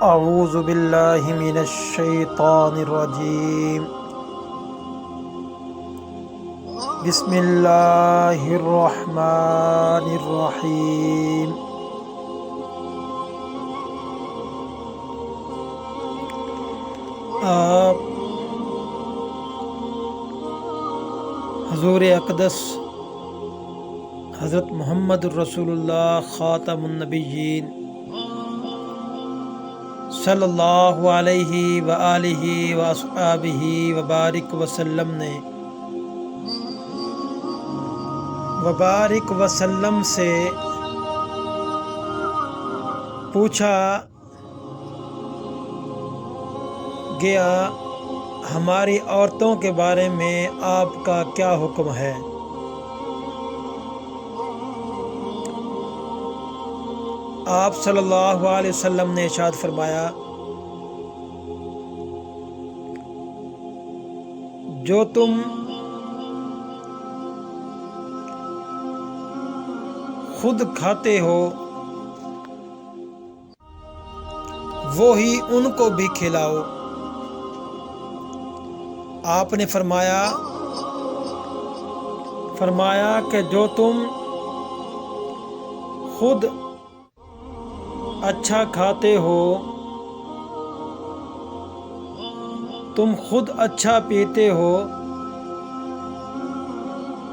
اعوذ باللہ من الشیطان الرجیم بسم اللہ الرحمن الرحیم آپ حضور اقدس حضرت محمد الرسول اللہ خاتم النبیین صلی اللہ علیہ وآلہ واصحابہ وبارک وسلم سے پوچھا گیا ہماری عورتوں کے بارے میں آپ کا کیا حکم ہے؟ آپ صلی اللہ علیہ وسلم نے ارشاد فرمایا، جو تم خود کھاتے ہو وہی ان کو بھی کھلاؤ۔ آپ نے فرمایا کہ جو تم خود اچھا کھاتے ہو، تم خود اچھا پیتے ہو،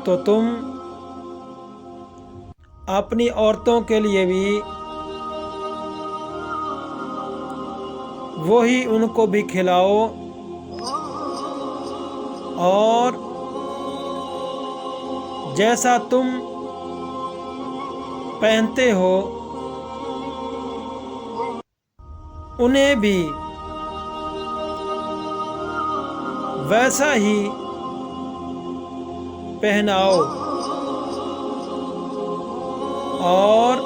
تو تم اپنی عورتوں کے لیے بھی وہی ان کو بھی کھلاؤ، اور جیسا تم پہنتے ہو انہیں بھی ویسا ہی پہناؤ، اور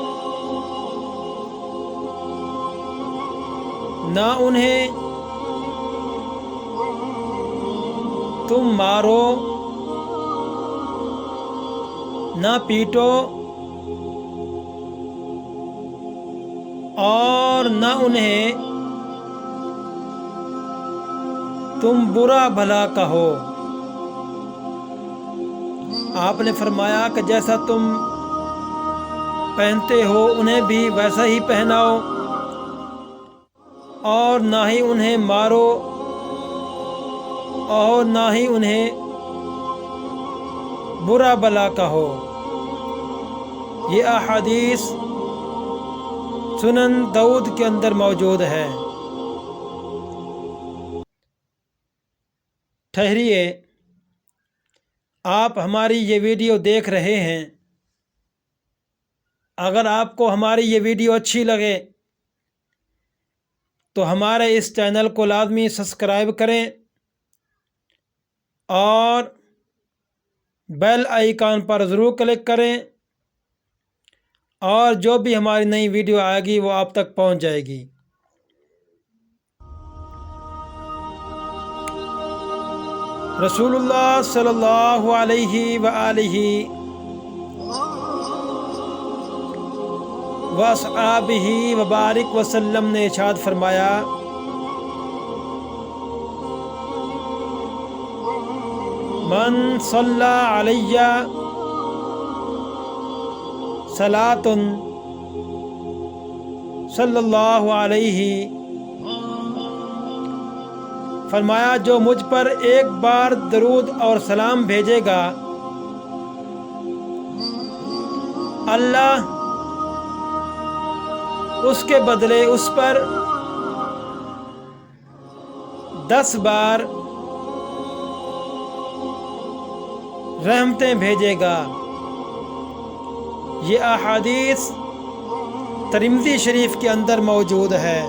نہ انہیں تم مارو، نہ پیٹو، اور نہ انہیں تم برا بھلا کہو۔ آپ نے فرمایا کہ جیسا تم پہنتے ہو انہیں بھی ویسا ہی پہناؤ، اور نہ ہی انہیں مارو، اور نہ ہی انہیں برا بھلا کہو۔ یہ احادیث سنن داؤد کے اندر موجود ہے۔ ٹھہریے، آپ ہماری یہ ویڈیو دیکھ رہے ہیں، اگر آپ کو ہماری یہ ویڈیو اچھی لگے تو ہمارے اس چینل کو لازمی سبسکرائب کریں اور بیل آئیکن پر ضرور کلک کریں، اور جو بھی ہماری نئی ویڈیو آئے گی وہ آپ تک پہنچ جائے گی۔ رسول اللہ صلی اللہ علیہ وآلہ واصحابہ وبارک وسلم نے ارشاد فرمایا، من صلی علی صلاۃ صلی اللہ علیہ، فرمایا جو مجھ پر ایک بار درود اور سلام بھیجے گا، اللہ اس کے بدلے اس پر 10 بار رحمتیں بھیجے گا۔ یہ احادیث ترمذی شریف کے اندر موجود ہے۔